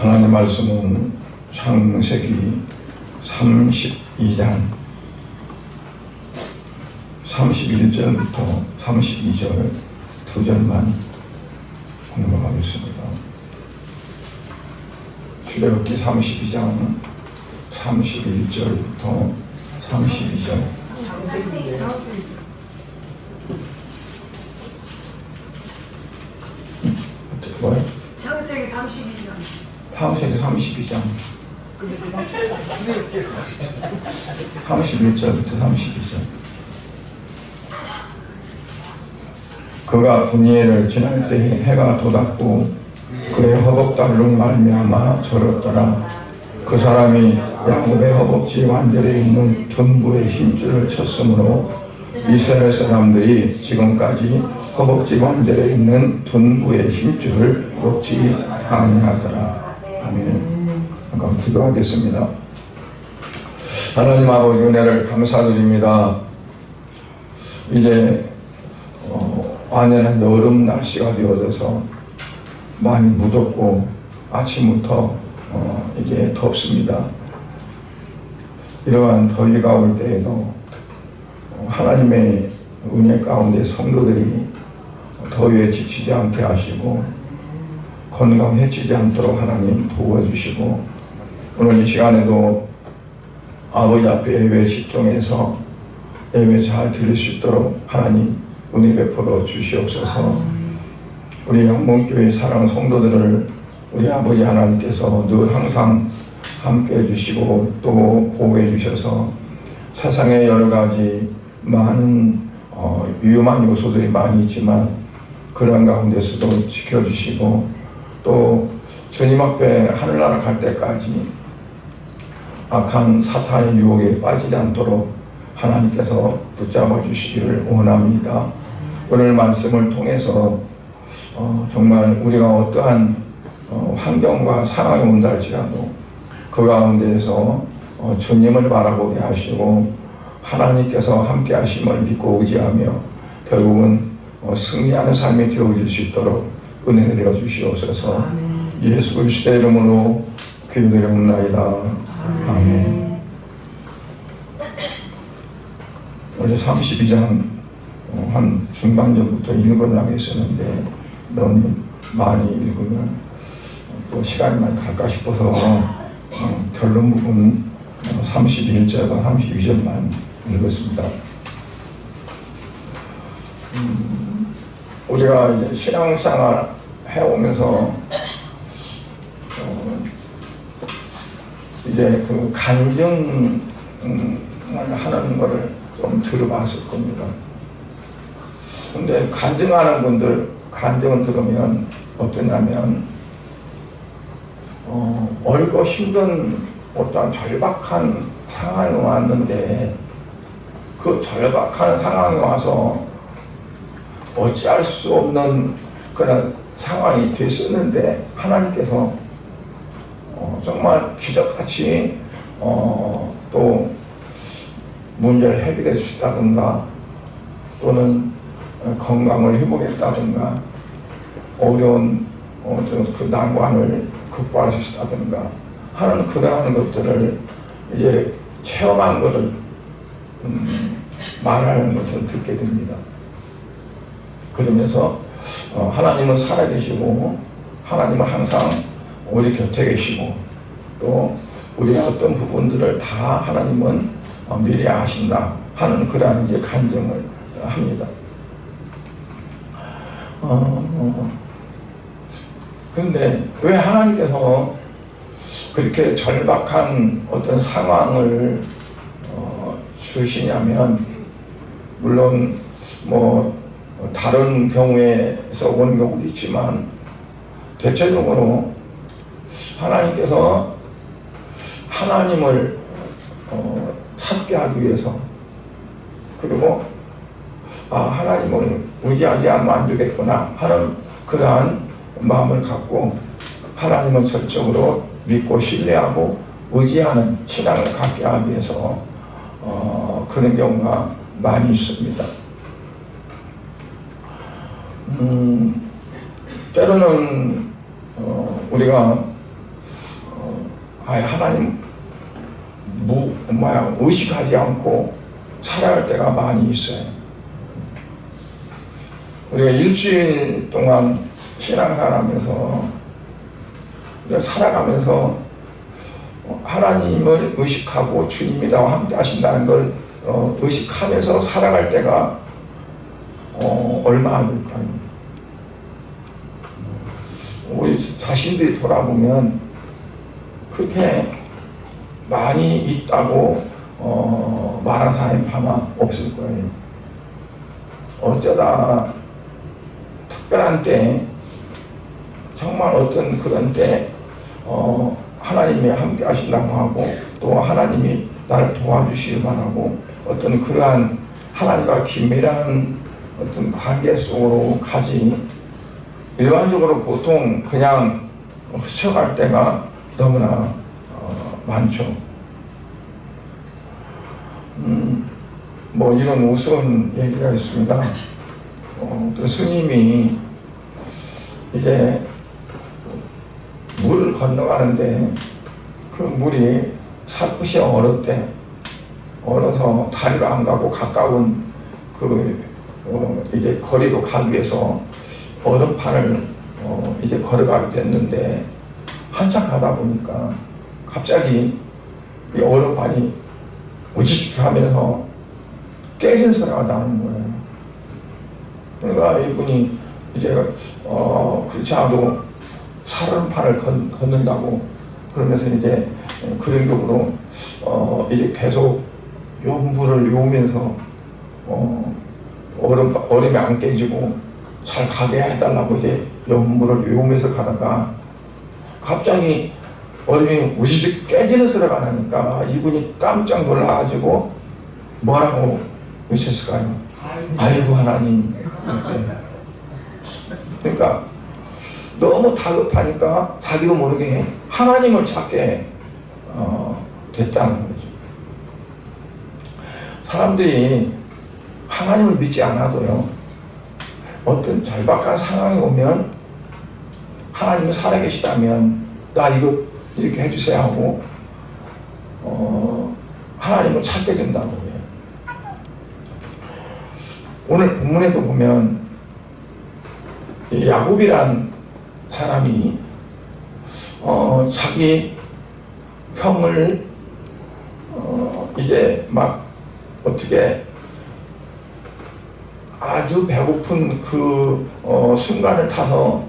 하나님 말씀은 창세기 32장 31절부터 32절 두 절만 공부하겠습니다. 출애굽기 32장 31절부터 32절. 뭐요? 창세기 32장. 창세기 32장 31절부터 32절. 그가 분이엘을 지날 때에 해가 돋았고 그의 허벅다리로 말미암아 절었더라. 그 사람이 야곱의 허벅지 완절에 있는 둔부의 힘줄을 쳤으므로 이스라엘 사람들이 지금까지 허벅지 관절에 있는 둔부의 힘줄을 놓지 아니하더라. 아멘. 잠깐 기도하겠습니다. 하나님 아버지 은혜를 감사드립니다. 이제 완연한 여름 날씨가 되어져서 많이 무덥고 아침부터 이제 덥습니다. 이러한 더위가 올 때에도 하나님의 은혜 가운데 성도들이 더위에 지치지 않게 하시고 건강 해치지 않도록 하나님 도와주시고, 오늘 이 시간에도 아버지 앞에 예배 집중해서 예배 잘 드릴 수 있도록 하나님 은혜 베풀어 주시옵소서. 우리 영문교회 사랑 성도들을 우리 아버지 하나님께서 늘 항상 함께 해주시고 또 보호해 주셔서 세상에 여러 가지 많은 위험한 요소들이 많이 있지만 그런 가운데서도 지켜주시고 또 주님 앞에 하늘나라 갈 때까지 악한 사탄의 유혹에 빠지지 않도록 하나님께서 붙잡아 주시기를 원합니다. 오늘 말씀을 통해서 정말 우리가 어떠한 환경과 상황이 온다 할지라도 그 가운데에서 주님을 바라보게 하시고 하나님께서 함께 하심을 믿고 의지하며 결국은 승리하는 삶이 되어질 수 있도록 은혜 내려 주시옵소서. 예수 그리스도의 이름으로 기도드리옵나이다. 아멘. 어제 32장 한 중반전부터 읽으려고 했었는데 너무 많이 읽으면 또 시간이 많이 갈까 싶어서 결론 부분 31절과 32절만 읽었습니다. 우리가 이제 신앙생활 해오면서 이제 그 간증을 하는 거를 좀 들어봤을 겁니다. 근데 간증하는 분들 간증을 들으면 어떠냐면 어렵고 힘든 어떤 절박한 상황이 왔는데 그 절박한 상황이 와서 어찌할 수 없는 그런 상황이 됐었는데 하나님께서 정말 기적같이 또 문제를 해결해 주시다든가 또는 건강을 회복했다든가 어려운 그 난관을 극복할 수 있다든가 하는 그러한 것들을 이제 체험한 것을 말하는 것을 듣게 됩니다. 그러면서 하나님은 살아계시고 하나님은 항상 우리 곁에 계시고 또 우리의 어떤 부분들을 다 하나님은 미리 아신다 하는 그러한 이제 간증을 합니다. 그런데 왜 하나님께서 그렇게 절박한 어떤 상황을 주시냐면, 물론 뭐 다른 경우에서 온 경우도 있지만 대체적으로 하나님께서 하나님을 찾게 하기 위해서, 그리고 하나님을 의지하지 않으면 안 되겠구나 하는 그러한 마음을 갖고 하나님을 전적으로 믿고 신뢰하고 의지하는 신앙을 갖게 하기 위해서 그런 경우가 많이 있습니다. 때로는 우리가 아예 하나님 의식하지 않고 살아갈 때가 많이 있어요. 우리가 일주일 동안 신앙생활하면서 우리가 살아가면서 하나님을 의식하고 주님이 나와 함께 하신다는 걸 의식하면서 살아갈 때가 얼마나 될까요? 우리 자신들이 돌아보면 그렇게 많이 있다고 말한 사람이 아마 없을 거예요. 어쩌다 특별한 때, 정말 어떤 그런 때 하나님이 함께 하신다고 하고 또 하나님이 나를 도와주시길 바라고 어떤 그러한 하나님과 긴밀한 어떤 관계 속으로 가지, 일반적으로 보통 그냥 스쳐갈 때가 너무나 많죠. 뭐 이런 우스운 얘기가 있습니다. 또 스님이 이제 물을 건너가는데 그 물이 살포시 얼었대. 얼어서 다리로 안 가고 가까운 이제 거리로 가기 위해서 얼음판을 이제 걸어가게 됐는데 한참 가다 보니까 갑자기 이 얼음판이 우지직 하면서 깨진 소리가 나는 거예요. 그러니까 이분이 이제 그렇지 않아도 살얼음판을 걷는다고 그러면서 이제 그런 격으로 이제 계속 용불을 요면서 얼음이 안 깨지고 잘 가게 해달라고 이제 용불을 요면서 가다가 갑자기 얼음이 우시직 깨지는 소리가 나니까 이분이 깜짝 놀라가지고 뭐라고 외쳤을까요? 아이고 하나님. 그러니까 너무 다급하니까 자기도 모르게 하나님을 찾게 됐다는 거죠. 사람들이 하나님을 믿지 않아도요, 어떤 절박한 상황이 오면 하나님이 살아계시다면 나 이거 이렇게 해주세요 하고 하나님을 찾게 된다고 해요. 오늘 본문에도 보면 야곱이란 사람이 자기 형을 이제 막 어떻게 아주 배고픈 그 순간을 타서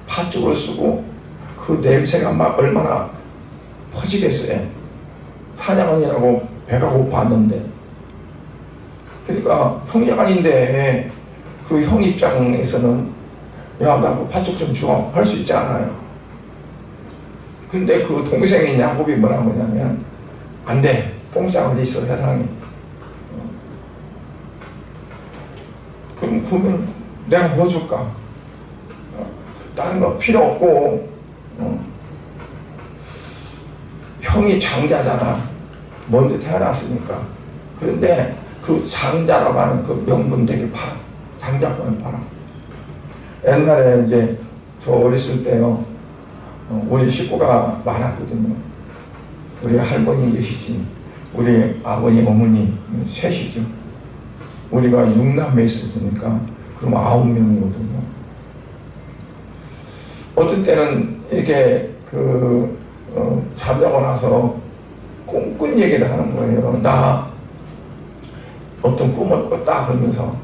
팥죽을 쓰고 그 냄새가 막 얼마나 퍼지겠어요. 사냥원이라고 배가 고팠는데, 그러니까 형제간인데 그 형 입장에서는 야, 나 그 팥죽 좀 주워 할 수 있지 않아요. 근데 그 동생인 야곱이 뭐라고 하냐면 안 돼, 뽕짝 어디 있어 세상에. 그러면 내가 뭐 줄까? 다른 거 필요 없고 형이 장자잖아. 먼저 태어났으니까. 그런데 그 장자라고 하는 그 명분되게 팔아. 장자권을 팔아. 옛날에 이제 저 어렸을 때요, 우리 식구가 많았거든요. 우리 할머니 계시지, 우리 아버님, 어머니 셋이죠. 우리가 6남매 있었으니까 그럼 9명이거든요. 어떤 때는 이렇게 잠자고 나서 꿈꾼 얘기를 하는 거예요. 나 어떤 꿈을 꿨다 그러면서.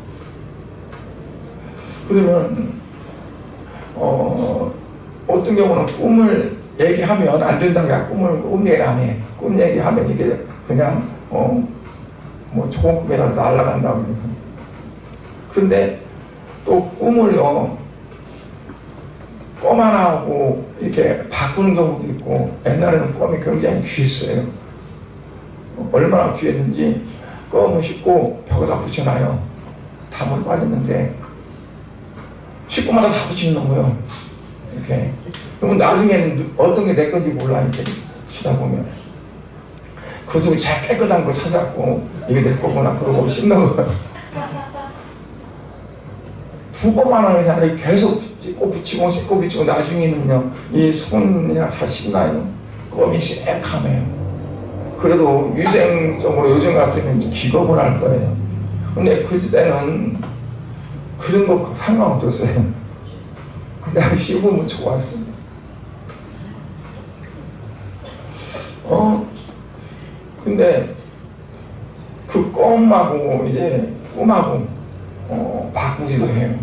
그러면 어떤 경우는 꿈을 얘기하면 안 된다는 게 꿈 얘기 안 해. 꿈 얘기하면 이게 그냥 뭐 좋은 꿈이라도 날아간다고 그래서. 그런데 또 꿈을 껌 하나하고 이렇게 바꾸는 경우도 있고, 옛날에는 껌이 굉장히 귀했어요. 얼마나 귀했는지 껌을 씻고 벽에다 붙여놔요. 다 물 빠졌는데 식구마다 다 붙이는 거예요. 이렇게. 그러면 나중에는 어떤 게 내 건지 몰라, 이렇게 쉬다 보면. 그 중에 제일 깨끗한 거 찾았고, 이게 내 거구나, 그러고 씻는 거예요. 2번만 하는 게 아니라 계속 씻고 붙이고 씻고 붙이고, 나중에는요, 이 손이나 잘 씻나요? 껌이 새카매요. 그래도 위생적으로 요즘 같으면 이제 기겁을 할 거예요. 근데 그때는 그런 거 상관없었어요. 그냥 씹으면 좋았어요. 근데 그 껌하고 이제 꿈하고 바꾸기도 해요.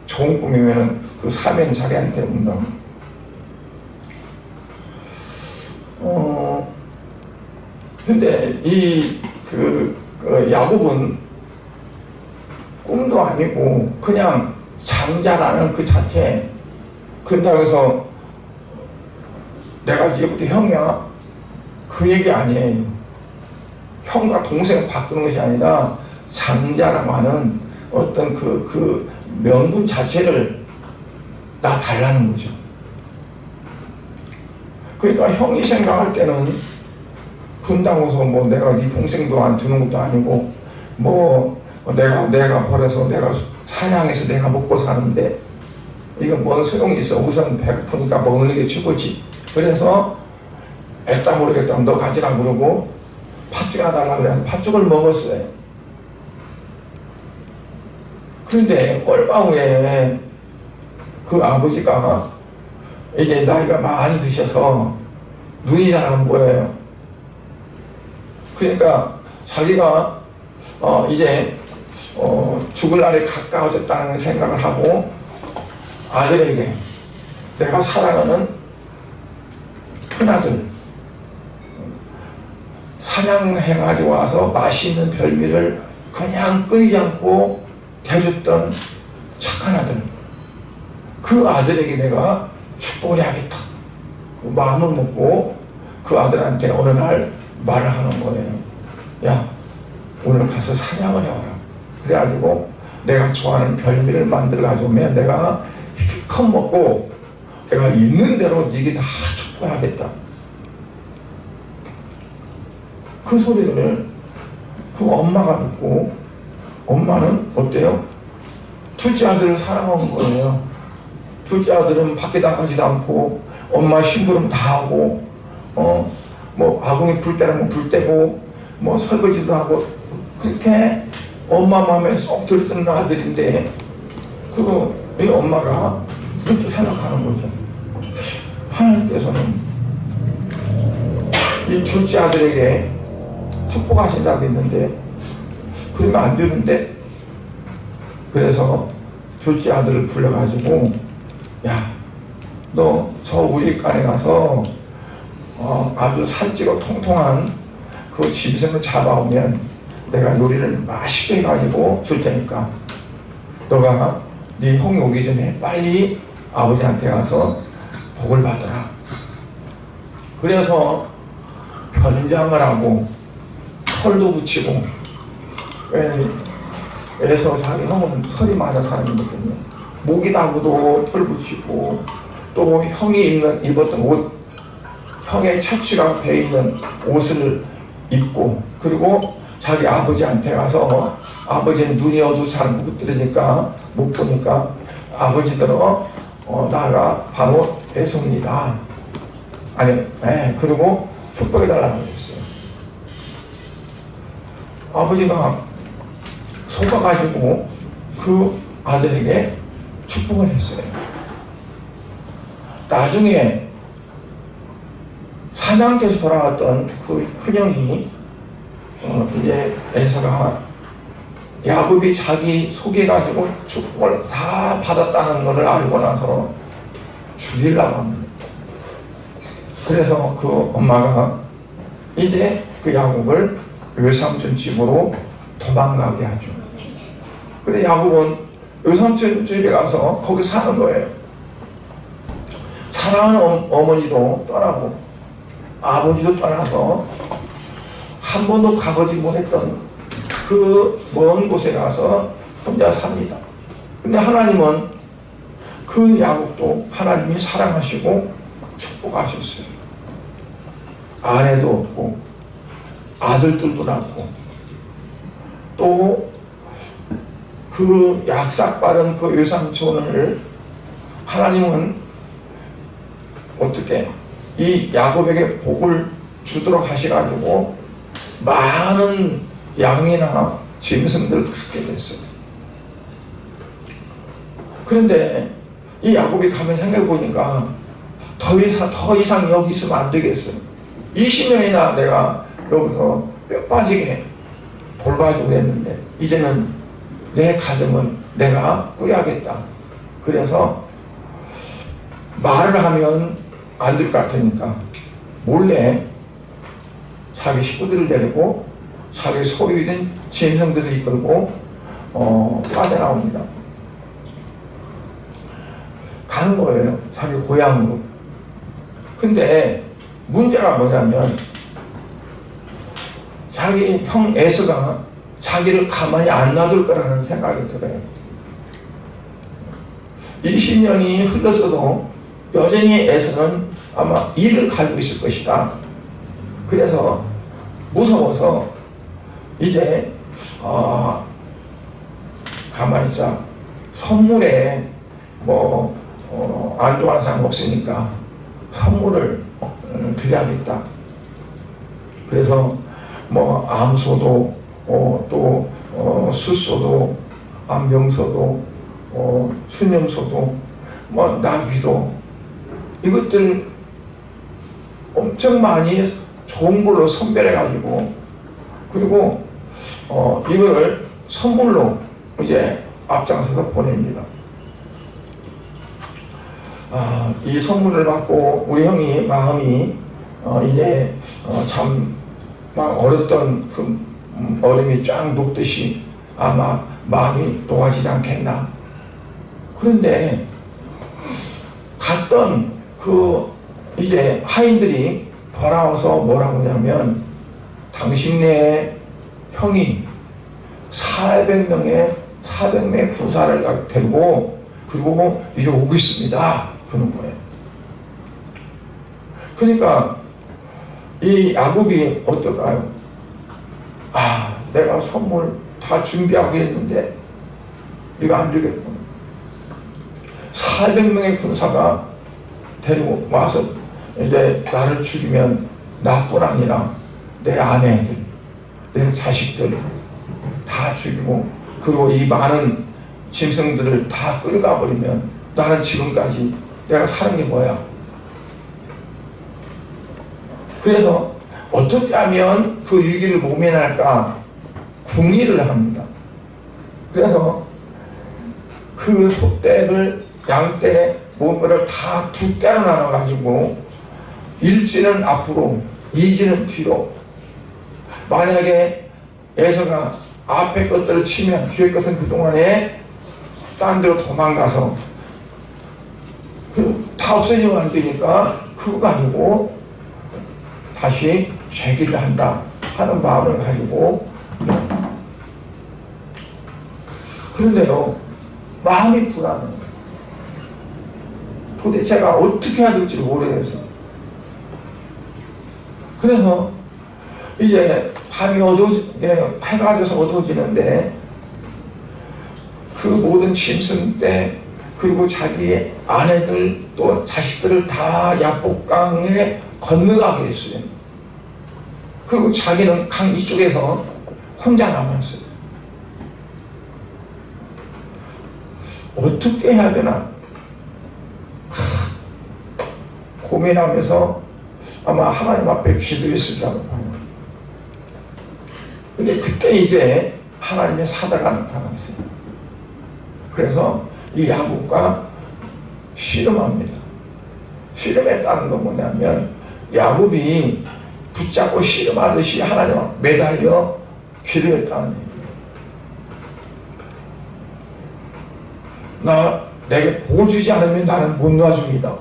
좋은 꿈이면은 그 사면 자기한테 온다. 근데 그 야곱은 꿈도 아니고 그냥 장자라는 그 자체. 그런다고 해서 내가 이제부터 형이야 그 얘기 아니에요. 형과 동생 바꾸는 것이 아니라 장자라고 하는 어떤 그 명분 자체를 나 달라는 거죠. 그러니까 형이 생각할 때는 그런다고 해서 뭐 내가 네 동생도 안 두는 것도 아니고 뭐 내가 벌어서 내가 사냥해서 내가 먹고 사는데 이건 뭔 소용이 있어. 우선 배고프니까 먹는 게 최고지. 그래서 애따 모르겠다 너 가지라 그러고 팥죽이나 달라 그래서 팥죽을 먹었어요. 그런데 얼마 후에 그 아버지가 이제 나이가 많이 드셔서 눈이 잘 안 보여요. 그러니까 자기가 이제 죽을 날이 가까워졌다는 생각을 하고 아들에게 내가 사랑하는 큰아들 사냥해가지고 와서 맛있는 별미를 그냥 끊이지 않고 대줬던 착한 아들, 그 아들에게 내가 축복을 해야겠다. 그 마음을 먹고 그 아들한테 어느 날 말을 하는 거예요. 야, 오늘 가서 사냥을 해와라. 그래가지고 내가 좋아하는 별미를 만들어 가져오면 내가 컷 먹고 내가 있는 대로 네게 다 축복하겠다. 그 소리를 그 엄마가 듣고 엄마는 어때요? 둘째 아들을 사랑하는 거예요. 둘째 아들은 밖에 나가지도 않고 엄마 심부름 다 하고 뭐 아궁이 불 때라면 불 때고 뭐 설거지도 하고 그렇게 엄마 마음에 쏙 들었던 아들인데 이 엄마가 그렇게 생각하는 거죠. 하나님께서는 이 둘째 아들에게 축복하신다고 했는데 그러면 안 되는데, 그래서 둘째 아들을 불러가지고 야, 너 저 우리간에 가서 아주 살찌고 통통한 그 짐승을 잡아오면 내가 요리를 맛있게 해가지고 줄 테니까 너가 네 형이 오기 전에 빨리 아버지한테 가서 복을 받아라. 그래서 변장을 하고 털도 붙이고, 그래서 자기 형은 털이 많은 사람이거든요. 목이다구도 털 붙이고 또 형이 입었던 옷, 형의 처치가 배 있는 옷을 입고, 그리고 자기 아버지한테 가서 아버지는 눈이 어두워서 잘 못 들으니까 못 보니까 아버지들어 나가 바로 애송이다. 그리고 축복해달라고 했어요. 아버지가 속아가지고 그 아들에게 축복을 했어요. 나중에 사냥터에서 돌아왔던 그 큰형이 이제 에서가 야곱이 자기 속여가지고 축복을 다 받았다는 것을 알고 나서 죽이려고 합니다. 그래서 그 엄마가 이제 그 야곱을 외삼촌 집으로 도망가게 하죠. 그래 야곱은 외삼촌 집에 가서 거기 사는 거예요. 사랑하는 어머니도 떠나고 아버지도 떠나서 한 번도 가보지 못했던 그 먼 곳에 가서 혼자 삽니다. 근데 하나님은 그 야곱도 하나님이 사랑하시고 축복하셨어요. 아내도 없고 아들들도 낳고 또 그 약삭받은 그 외삼촌을 하나님은 어떻게 이 야곱에게 복을 주도록 하셔가지고 많은 양이나 짐승들을 갖게 됐어요. 그런데 이 야곱이 가면 생각해보니까 더 이상 여기 있으면 안 되겠어요. 20년이나 내가 여기서 뼈 빠지게 돌봐주고 그랬는데 이제는 내 가정은 내가 꾸려야겠다. 그래서 말을 하면 안 될 것 같으니까 몰래 자기 식구들을 데리고 자기 소유된 짐승들을 이끌고 빠져나옵니다. 가는 거예요. 자기 고향으로. 근데 문제가 뭐냐면 자기 형 에서가 자기를 가만히 안 놔둘 거라는 생각이 들어요. 20년이 흘렀어도 여전히 에서는 아마 일을 가지고 있을 것이다. 그래서 무서워서 이제 가만히 있자. 선물에 안 좋아하는 사람 없으니까 선물을 드려야겠다. 그래서 암소도 또 숫소도 암명소도 수념소도 나귀도 이것들 엄청 많이 좋은 걸로 선별해 가지고 그리고 이거를 선물로 이제 앞장서서 보냅니다. 이 선물을 받고 우리 형이 마음이 이제 참 막 얼었던 그 얼음이 쫙 녹듯이 아마 마음이 녹아지지 않겠나. 그런데 갔던 그 이제 하인들이 돌아와서 뭐라고 하냐면 당신네 형이 400명의 군사를 데리고 그리고 이리 오고 있습니다. 그런 거예요. 그러니까 이 야곱이 어떨까요? 내가 선물 다 준비하고 했는데 이거 안 되겠구나. 400명의 군사가 데리고 와서 이제 나를 죽이면 나뿐 아니라 내 아내들, 내 자식들 다 죽이고 그리고 이 많은 짐승들을 다 끌어가 버리면 나는 지금까지 내가 사는 게 뭐야? 그래서 어떻게 하면 그 위기를 모면할까 궁리를 합니다. 그래서 그 소떼를 양떼 몸을 다 두 떼로 나눠가지고 일지는 앞으로 이지는 뒤로 만약에 에서가 앞에 것들을 치면 뒤에 것은 그동안에 딴 데로 도망가서 다 없어지면 안 되니까 그거 가지고 다시 재기를 한다 하는 마음을 가지고 그런데요 마음이 불안해요. 도대체 제가 어떻게 해야 될지 모르겠어. 그래서 이제 밤이 해가 져서 어두워지는데 그 모든 짐승떼 그리고 자기의 아내들 또 자식들을 다 야복강에 건너가게 했어요. 그리고 자기는 강 이쪽에서 혼자 남았어요. 어떻게 해야 되나 고민하면서 아마 하나님 앞에 기도했으리라고 봐요. 근데 그때 이제 하나님의 사자가 나타났어요. 그래서 이 야곱과 씨름합니다. 씨름했다는 건 뭐냐면 야곱이 붙잡고 씨름하듯이 하나님 앞에 매달려 기도했다는 얘기예요. 내게 복을 주지 않으면 나는 못 놔줍니다.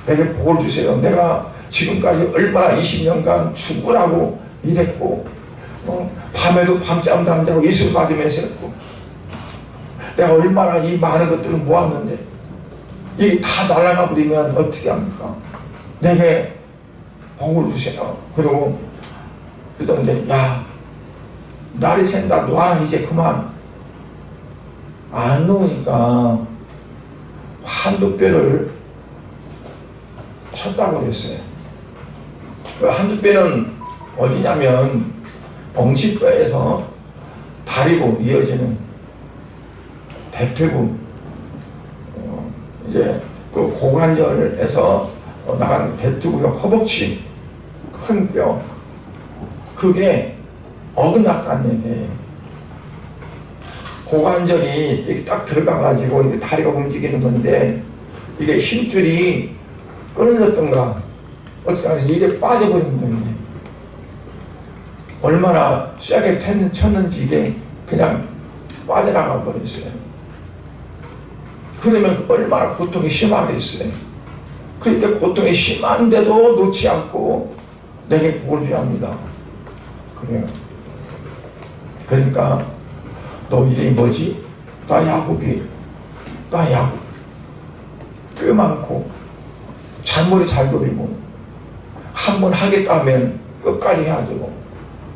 내게 복을 주세요. 내가 지금까지 얼마나 20년간 죽으라고 일했고 밤에도 밤잠도 안 자고 이슬 맞으면서 했고 내가 얼마나 이 많은 것들을 모았는데 이게 다 날아가 버리면 어떻게 합니까? 내게 복을 주세요. 그리고 그러던데 날이 샌다 놔 이제 그만. 안 놓으니까 한두 뼈를 쳤다고 그랬어요. 그 한두 배는 어디냐면 엉치뼈에서 다리로 이어지는 대퇴부, 이제 그 고관절에서 나간 대퇴부가 허벅지 큰 뼈, 그게 어긋났다는 얘기예요. 고관절이 이렇게 딱 들어가가지고 이게 다리가 움직이는 건데 이게 힘줄이 끊어졌던가 어쩌다 이게 빠져버린 거예요. 얼마나 세게 쳤는지 이게 그냥 빠져나가 버렸어요. 그러면 얼마나 고통이 심하겠어요. 그러니까 고통이 심한데도 놓지 않고 내게 복을 줘야 합니다. 그래요. 그러니까 너 이름이 뭐지? 나 야곱이. 나 야곱. 꽤 많고 잔머리 잘 돌리고 한 번 하겠다 하면 끝까지 해야 되고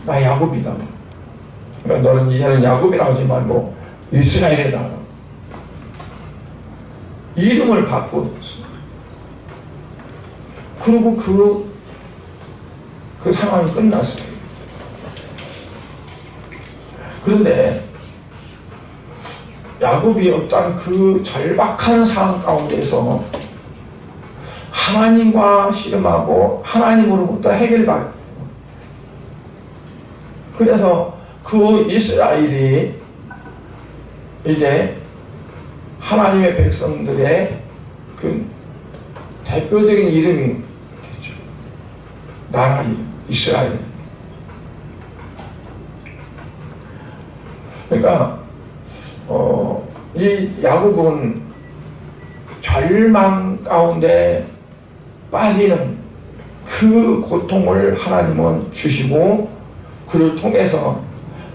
나 야곱이다. 그러니까 너는 이제는 야곱이라고 하지 말고 이스라엘이다. 이름을 바꿨어. 그리고 그 상황이 끝났어요. 그런데 야곱이 어떤 그 절박한 상황 가운데서 하나님과 씨름하고 하나님으로부터 해결받고, 그래서 그 이스라엘이 이제 하나님의 백성들의 그 대표적인 이름이 됐죠. 나라 이름, 이스라엘. 그러니까 이 야곱은 절망 가운데 빠지는 그 고통을 하나님은 주시고, 그를 통해서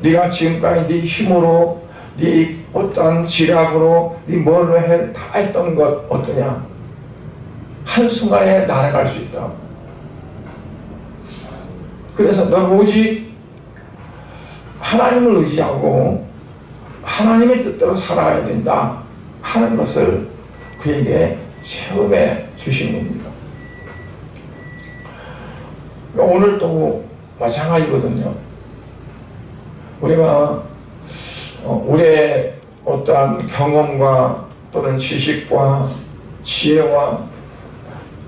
네가 지금까지 네 힘으로, 네 어떤 지략으로, 네 뭘로 다 했던 것 어떠냐? 한순간에 날아갈 수 있다. 그래서 넌 오직 하나님을 의지하고 하나님의 뜻대로 살아야 된다 하는 것을 그에게 체험해 주신 겁니다. 오늘도 마찬가지거든요. 우리가 우리의 어떠한 경험과 또는 지식과 지혜와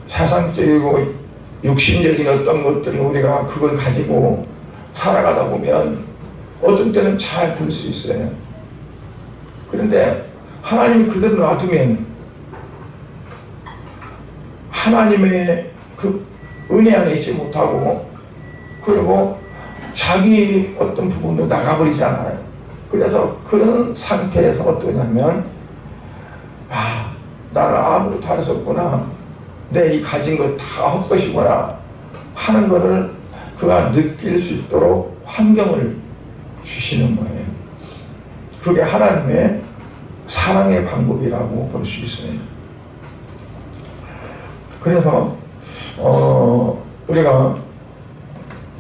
사상적이고 육신적인 어떤 것들을 우리가 그걸 가지고 살아가다 보면 어떤 때는 잘 될 수 있어요. 그런데 하나님이 그대로 놔두면 하나님의 그 은혜 안에 있지 못하고, 그리고 자기 어떤 부분도 나가버리잖아요. 그래서 그런 상태에서 어떠냐면, 나는 아무것도 안 했었구나, 내 이 가진 거 다 헛것이구나 하는 거를 그가 느낄 수 있도록 환경을 주시는 거예요. 그게 하나님의 사랑의 방법이라고 볼 수 있어요. 그래서 우리가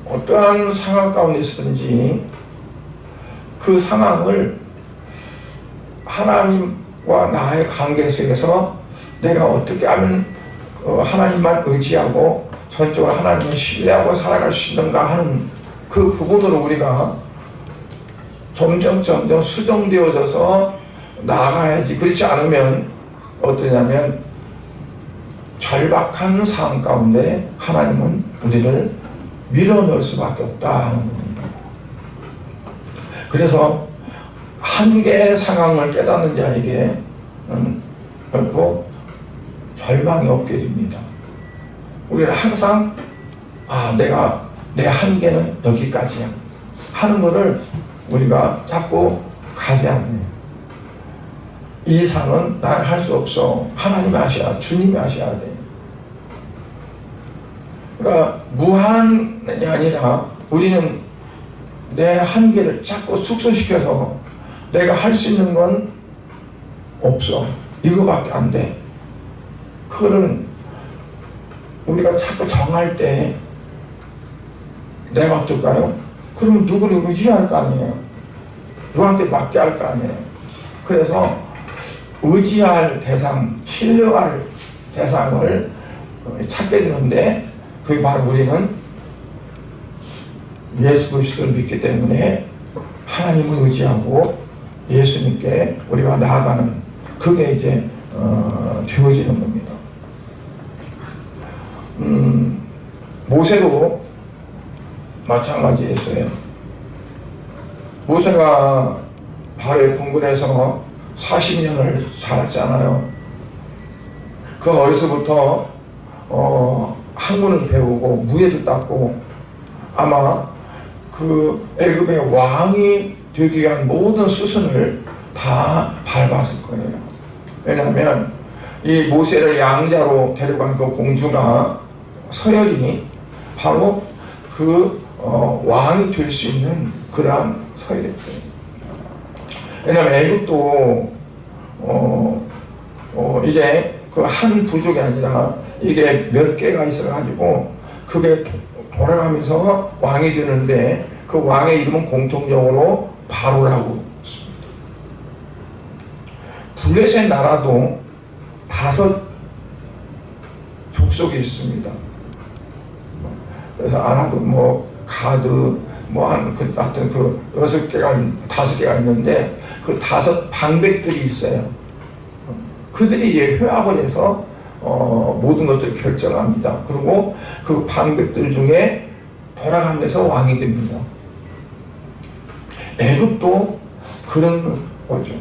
어떠한 상황 가운데 있든지 그 상황을 하나님과 나의 관계 속에서 내가 어떻게 하면 하나님만 의지하고 전적으로 하나님을 신뢰하고 살아갈 수 있는가 하는 그 부분으로 우리가 점점 수정되어져서 나아가야지. 그렇지 않으면 어떠냐면 절박한 상황 가운데 하나님은 우리를 밀어넣을 수밖에 없다 하는 겁니다. 그래서 한계의 상황을 깨닫는 자에게 결코 절망이 없게 됩니다. 우리는 항상 내가 내 한계는 여기까지야 하는 것을 우리가 자꾸 가져야 돼요. 이 이상은 난 할 수 없어. 하나님이 하셔야, 주님이 하셔야 돼. 그러니까 무한이 아니라 우리는 내 한계를 자꾸 숙소시켜서 내가 할 수 있는 건 없어. 이거밖에 안 돼. 그거는 우리가 자꾸 정할 때 내가 어떨까요? 그러면 누구를 의지할 거 아니에요. 누구한테 맡게 할 거 아니에요. 그래서 의지할 대상, 신뢰할 대상을 찾게 되는데, 그게 바로 우리는 예수 그리스도를 믿기 때문에 하나님을 의지하고 예수님께 우리가 나아가는, 그게 이제 되어지는 겁니다. 모세도 마찬가지였어요. 모세가 바로의 궁궐에서 40년을 살았잖아요. 그 어려서부터 학문을 배우고 무예도 땄고, 아마 그 애굽의 왕이 되기 위한 모든 수순을 다 밟았을 거예요. 왜냐하면 이 모세를 양자로 데려간 그 공주가 서열이니 바로 그 왕이 될 수 있는 그러한 서열이었어요. 왜냐하면 애굽도 이게 그 한 부족이 아니라 이게 몇 개가 있어가지고 그게 돌아가면서 왕이 되는데, 그 왕의 이름은 공통적으로 바로라고 했습니다. 블레셋 나라도 5 족속이 있습니다. 그래서 아나도 뭐 가드 뭐 하여튼 그 6개가 5개가 있는데, 그 5 방백들이 있어요. 그들이 이제 회합을 해서 모든 것들을 결정합니다. 그리고 그 방백들 중에 돌아가면서 왕이 됩니다. 애굽도 그런 거죠.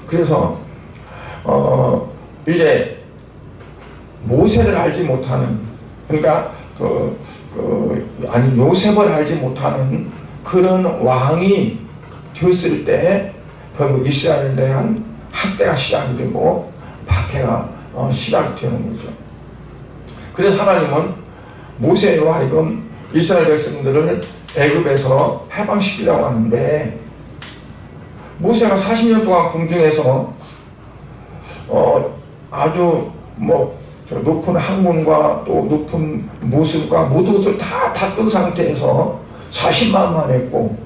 그래서 이제 모세를 알지 못하는, 그러니까 아니 요셉을 알지 못하는 그런 왕이 됐을 때 결국 이스라엘에 대한 학대가 시작이 되고 박해가 시작이 되는 거죠. 그래서 하나님은 모세로 하여금 이스라엘 백성들을 애굽에서 해방시키려고 하는데, 모세가 40년 동안 궁중에서 아주 높은 학문과 또 높은 모습과 모든 것을 다 닦은 상태에서 자신만만했고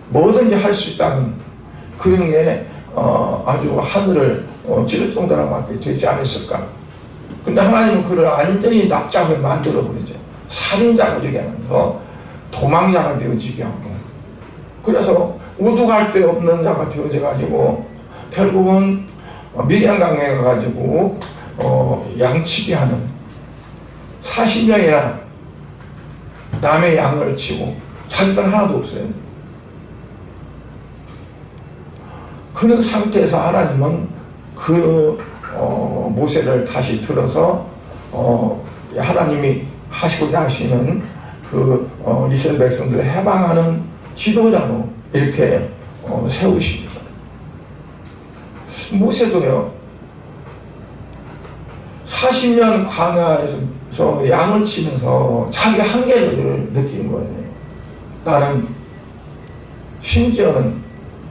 뭐든지 할 수 있다는 그런 게 아주 하늘을 찌를 정도로 맞게 되지 않았을까. 근데 하나님은 그를 완전히 납작을 만들어버리죠. 살인자가 되게 하면서 도망자가 되어지게 하고, 그래서 우두갈 데 없는 자가 되어져 가지고 결국은 미디안강에 가가지고 양치기 하는, 40명이나 남의 양을 치고 자기 건 하나도 없어요. 그런 상태에서 하나님은 그 모세를 다시 들어서 하나님이 하시고자 하시는 그 이스라엘 백성들을 해방하는 지도자로 이렇게 세우십니다. 모세도요, 40년 광야에서 양을 치면서 자기 한계를 느끼는 거예요. 나는 심지어는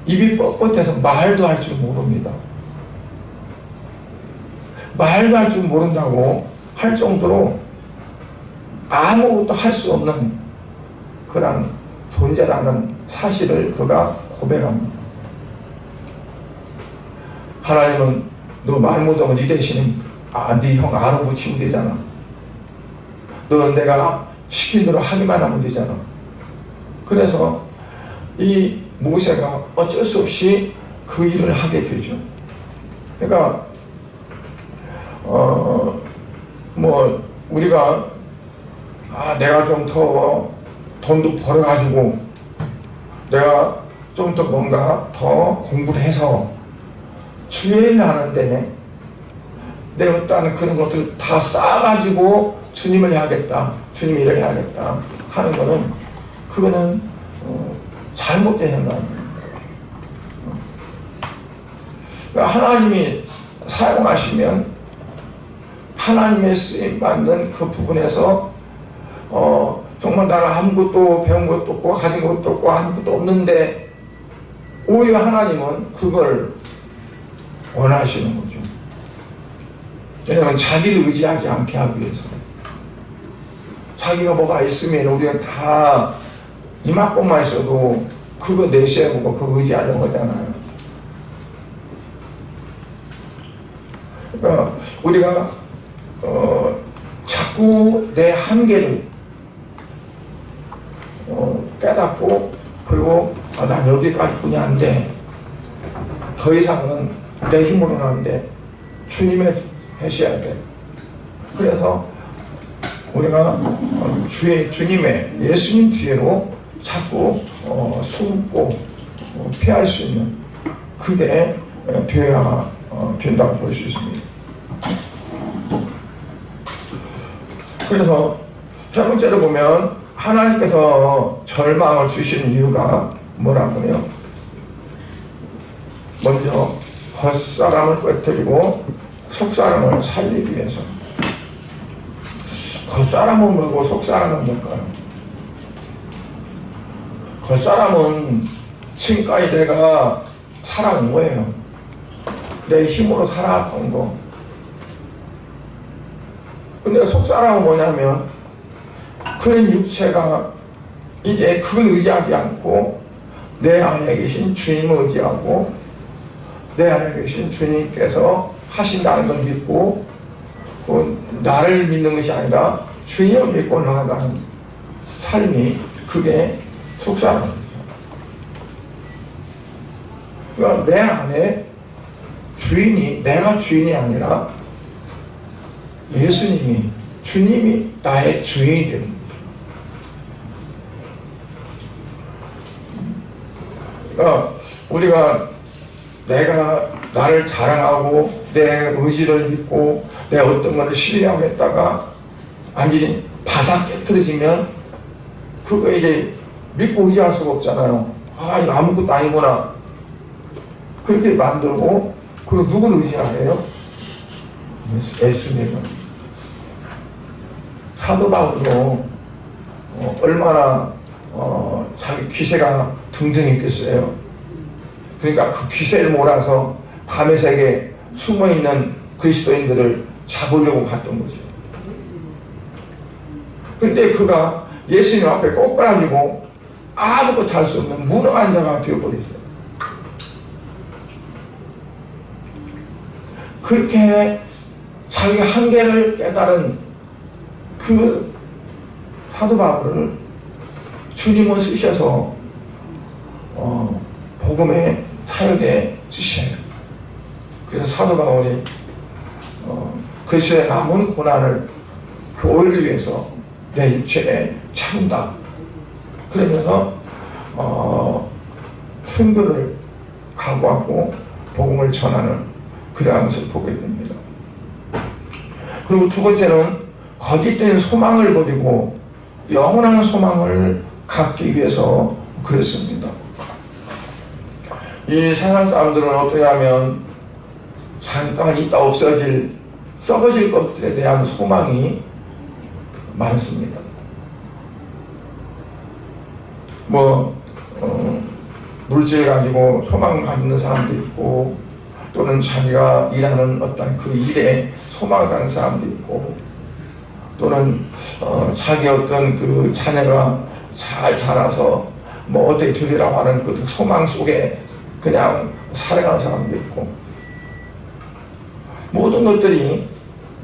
입이 뻣뻣해서 말도 할 줄 모릅니다. 말도 할 줄 모른다고 할 정도로 아무것도 할 수 없는 그런 존재라는 사실을 그가 고백합니다. 하나님은 너 말 못하면 네 대신에 네 형 아론 붙이면 되잖아. 너는 내가 시킨 대로 하기만 하면 되잖아. 그래서 이 모세가 어쩔 수 없이 그 일을 하게 되죠. 그러니까 우리가 내가 좀 더 돈도 벌어가지고 내가 좀 더 뭔가 더 공부를 해서 주일을 하는데 내가 일단 그런 것들을 다 쌓아가지고 주님을 해야겠다, 주님 일을 해야겠다 하는 거는, 그거는 잘못된 생각입니다. 그러니까 하나님이 사용하시면 하나님의 쓰임받는 그 부분에서 정말 나는 아무것도 배운 것도 없고 가진 것도 없고 아무것도 없는데 오히려 하나님은 그걸 원하시는 거죠. 왜냐하면 자기를 의지하지 않게 하기 위해서. 자기가 뭐가 있으면 우리가 다 이만큼만 있어도 그거 내세우고 그거 의지하는 거잖아요. 그러니까 우리가 자꾸 내 한계를 깨닫고, 그리고 난 여기까지뿐이 안 돼, 더 이상은 내 힘으로는 안 돼, 주님의 하셔야 돼. 그래서 우리가 주님의 예수님 뒤로 자꾸 숨고 피할 수 있는, 그게 되어야 된다고 볼 수 있습니다. 그래서 첫 번째로 보면 하나님께서 절망을 주시는 이유가 뭐라고요? 먼저 겉사람을 꿰뜨리고 속사람을 살리기 위해서. 겉사람은 뭐고 속사람은 뭘까요? 겉사람은 지금까지 내가 살아온 거예요. 내 힘으로 살아왔던 거. 근데 속사람은 뭐냐면, 그런 육체가 이제 그걸 의지하지 않고 내 안에 계신 주님을 의지하고 내 안에 계신 주님께서 하신다는 걸 믿고, 나를 믿는 것이 아니라 주님을 믿고 나아가는 삶이, 그게 속사람이죠. 그러니까 내 안에 주인이, 내가 주인이 아니라 예수님이, 주님이 나의 주인이 되는 거죠. 그러니까 우리가 내가 나를 자랑하고 내 의지를 믿고 내 어떤 것을 신뢰하고 했다가 완전히 바삭 깨트려지면, 그거 이제 믿고 의지할 수가 없잖아요. 아, 이거 아무것도 아니구나. 그렇게 만들고, 그리고 누구를 의지하래요? 예수님을. 사도 바울도 얼마나 자기 기세가 등등했겠어요. 그러니까 그 기세를 몰아서 다메섹에 숨어있는 그리스도인들을 잡으려고 갔던 거죠. 그런데 그가 예수님 앞에 꼬꾸라지고 아무것도 할 수 없는 무능한 자가 되어버렸어요. 그렇게 자기 한계를 깨달은 그 사도 바울을 주님은 쓰셔서 복음의 사역에 쓰셔요. 그래서 사도 바울이 그리스도의 남은 고난을 교회를 위해서 내 육체에 참다, 그러면서 순교를 각오하고 복음을 전하는 그러한 것을 보게 됩니다. 그리고 두 번째는 거짓된 소망을 버리고 영원한 소망을 갖기 위해서 그랬습니다. 이 세상 사람들은 어떻게 하면 잠깐 있다 없어질, 썩어질 것들에 대한 소망이 많습니다. 물질 가지고 소망 갖는 사람도 있고, 또는 자기가 일하는 어떤 그 일에 소망을 갖는 사람도 있고, 또는 자기 어떤 그 자녀가 잘 자라서 어떻게 되리라고 하는 그 소망 속에 그냥 살아가는 사람도 있고, 모든 것들이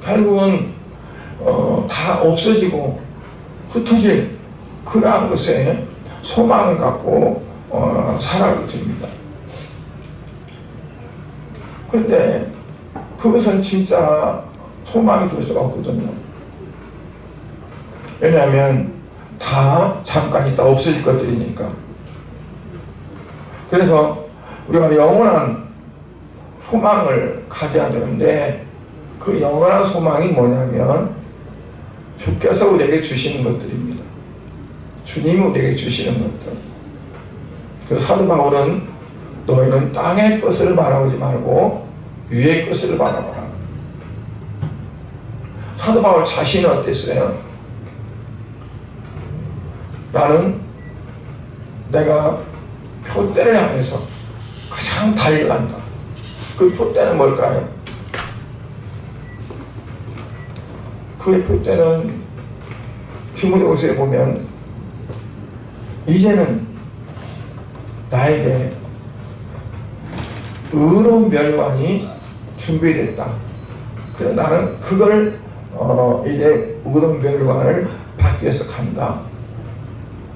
결국은 다 없어지고 흩어질 그러한 것에 소망을 갖고 살아가게 됩니다. 그런데 그것은 진짜 소망이 될 수가 없거든요. 왜냐하면 다 잠깐 있다 없어질 것들이니까. 그래서 우리가 영원한 소망을 가져야 되는데, 그 영원한 소망이 뭐냐면 주께서 우리에게 주시는 것들입니다. 주님이 우리에게 주시는 것들. 그래서 사도 바울은 너희는 땅의 것을 바라보지 말고 위의 것을 바라봐라. 사도 바울 자신은 어땠어요? 나는 내가 표대를 향해서 가장 달려간다. 그 표대는 뭘까요? 그 표대는 디모데후서에 보면 이제는 나에게 의로운 멸관이 준비됐다. 그래 나는 그걸 이제 의론별관을 받기 위해서 간다.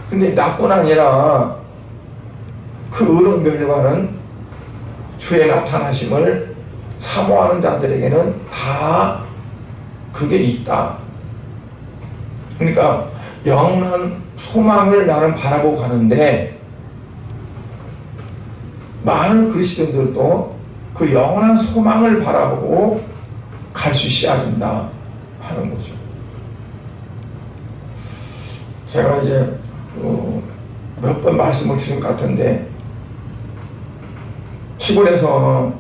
근데 나뿐 아니라 그 의론별관은 주의 나타나심을 사모하는 자들에게는 다 그게 있다. 그러니까 영원한 소망을 나는 바라보고 가는데 많은 그리스도인들도 그 영원한 소망을 바라보고 갈 수 있어야 된다 하는 거죠. 제가 이제 몇 번 말씀을 드린 것 같은데 시골에서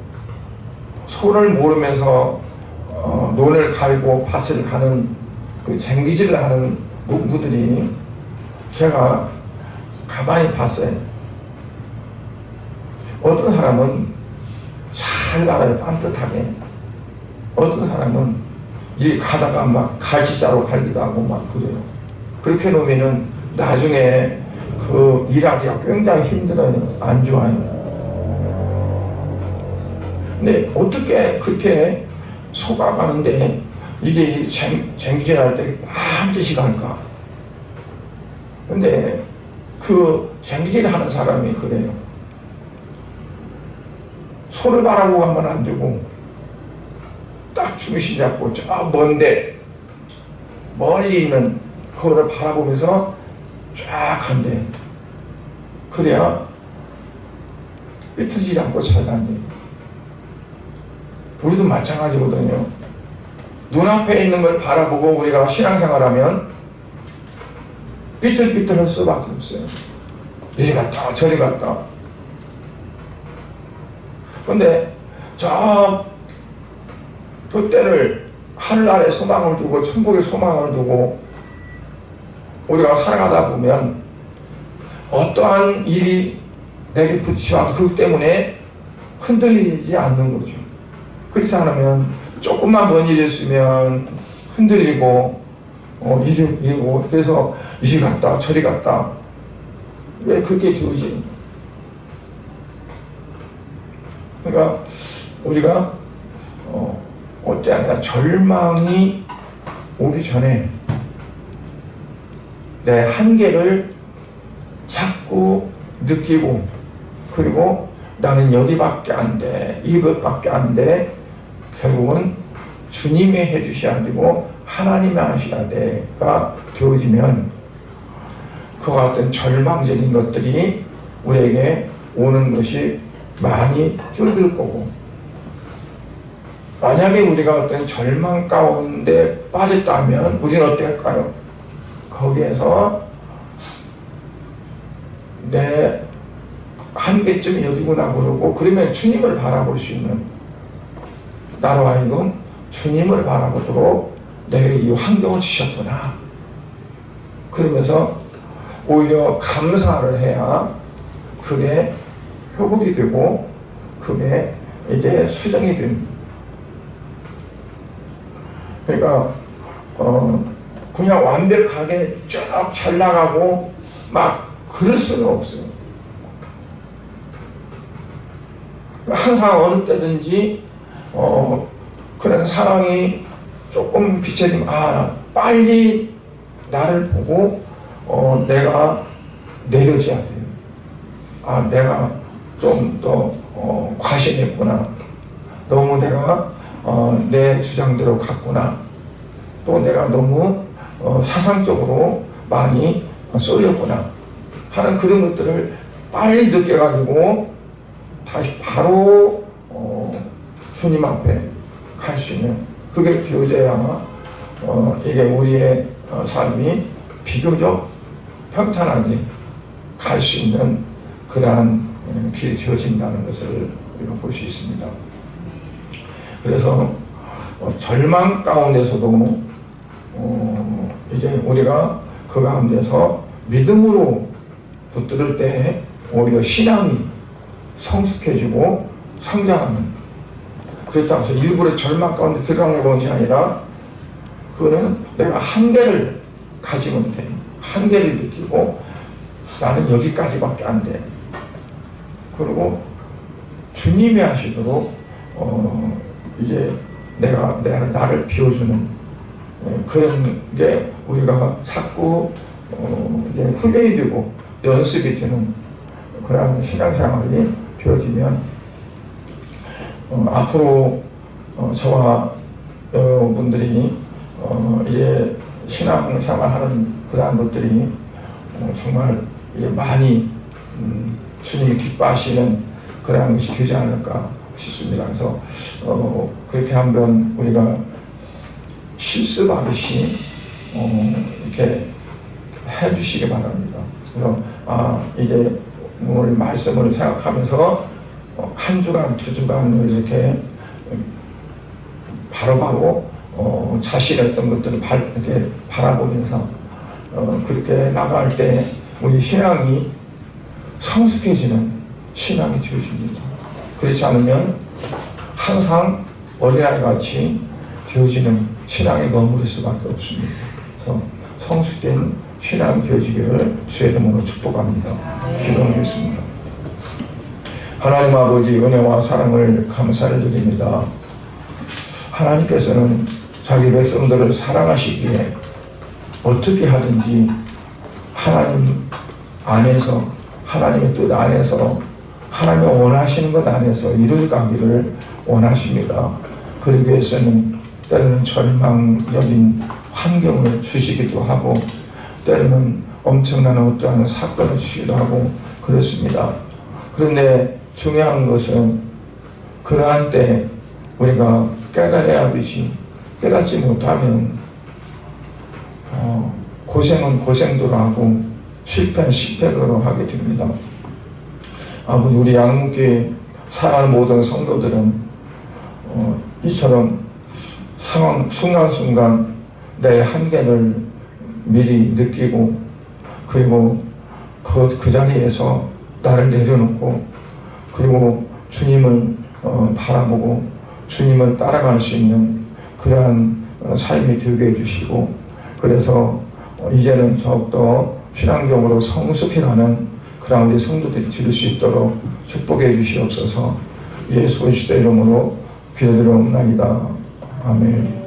소를 모르면서 논을 갈고 밭을 가는 그 쟁기질을 하는 농부들이 제가 가만히 봤어요. 어떤 사람은 잘 나가요, 딴뜻하게. 어떤 사람은 이 가다가 막 갈치자로 갈기도 하고 막 그래요. 그렇게 놓으면은 나중에 그 일하기가 굉장히 힘들어요. 안 좋아요. 근데 어떻게 그렇게 속아가는데 이게 쟁기질할 때 반드시 갈까? 근데 그 쟁기질 하는 사람이 그래요. 소를 바라보고 가면 안 되고 딱 중심 잡고 저 먼데 멀리 있는 그거를 바라보면서 쫙 간대. 그래야 삐뚤지 않고 잘 간대. 우리도 마찬가지거든요. 눈앞에 있는 걸 바라보고 우리가 신앙생활하면 삐뚤삐뚤할 수밖에 없어요. 이리 갔다 저리 갔다. 근데 저 그때를 하늘나라에 소망을 두고 천국에 소망을 두고 우리가 살아가다 보면 어떠한 일이 내게 부딪혀도 그 때문에 흔들리지 않는 거죠. 그렇지 않으면 조금만 뭔 일이 있으면 흔들리고 잊고 그래서 이리 갔다 저리 갔다. 왜 그렇게 되지? 그러니까 우리가 어때 아니라 절망이 오기 전에 내 한계를 자꾸 느끼고 그리고 나는 여기밖에 안 돼, 이것밖에 안 돼. 결국은 주님이 해주셔야 되고 하나님이 하셔야 돼가 되어지면 그와 같은 절망적인 것들이 우리에게 오는 것이 많이 줄어들 거고, 만약에 우리가 어떤 절망 가운데 빠졌다면 우리는 어떻게 할까요? 거기에서 내 한계점이 여기구나 그러고, 그러면 주님을 바라볼 수 있는, 나로 하여금 주님을 바라보도록 내게 이 환경을 주셨구나. 그러면서 오히려 감사를 해야 그게 회복이 되고 그게 이제 수정이 됩니다. 그러니까 그냥 완벽하게 쭉 잘 나가고 막 그럴 수는 없어요. 항상 어느 때든지 그런 상황이 조금 비춰지면 빨리 나를 보고 내가 내려져야 돼요. 내가 좀 더 과신했구나. 너무 내가 내 주장대로 갔구나. 또 내가 너무 사상적으로 많이 쏠렸구나 하는 그런 것들을 빨리 느껴가지고 다시 바로 주님 앞에 갈 수 있는, 그게 비교제야 이게 우리의 삶이 비교적 평탄하게 갈 수 있는 그러한 길이 되어진다는 것을 우리가 볼 수 있습니다. 그래서 절망 가운데서도 이제 우리가 그 가운데서 믿음으로 붙들을 때 오히려 신앙이 성숙해지고 성장하는, 그렇다고 해서 일부러 절망 가운데 들어가는 것이 아니라 그거는 내가 한계를 가지면 돼. 한계를 느끼고 나는 여기까지밖에 안 돼. 그리고 주님이 하시도록 이제 나를 비워주는 그런 게 우리가 자꾸 이제 훈련이 되고 연습이 되는 그런 신앙생활이 되어지면 앞으로 저와 여러분들이 이제 신앙생활하는 그러한 것들이 정말 이제 많이 주님이 기뻐하시는 그러한 것이 되지 않을까 싶습니다. 그래서 그렇게 한번 우리가 실습하듯이 이렇게 해주시기 바랍니다. 그래서 이제 오늘 말씀을 생각하면서 한 주간, 두 주간을 이렇게 바로바로 자신의 어떤 것들을 이렇게 바라보면서 그렇게 나갈 때 우리 신앙이 성숙해지는 신앙이 되어집니다. 그렇지 않으면 항상 어린아이같이 되어지는 신앙에 머무를 수밖에 없습니다. 그래서 성숙된 신앙이 되어지기를 주의 이름으로 축복합니다. 기도하겠습니다. 하나님 아버지 은혜와 사랑을 감사를 드립니다. 하나님께서는 자기 백성들을 사랑하시기에 어떻게 하든지 하나님 안에서, 하나님의 뜻 안에서, 하나님이 원하시는 것 안에서 이루어가기를 원하십니다. 그러기 위해서는 때로는 절망적인 환경을 주시기도 하고 때로는 엄청난 어떠한 사건을 주시기도 하고 그렇습니다. 그런데 중요한 것은 그러한 때 우리가 깨달아야 하듯이 깨닫지 못하면 고생은 고생대로 하고 실패는 실패대로 하게 됩니다. 아버지, 우리 양육교회 사랑하는 모든 성도들은 이처럼 상황 순간순간 내 한계를 미리 느끼고 그리고 그 자리에서 나를 내려놓고 그리고 주님을 바라보고 주님을 따라갈 수 있는 그러한 삶이 되게 해주시고 그래서 이제는 더욱더 신앙적으로 성숙해가는 그런 우리 성도들이 될 수 있도록 축복해 주시옵소서. 예수 그리스도 이름으로 기도드리옵나이다. 아멘.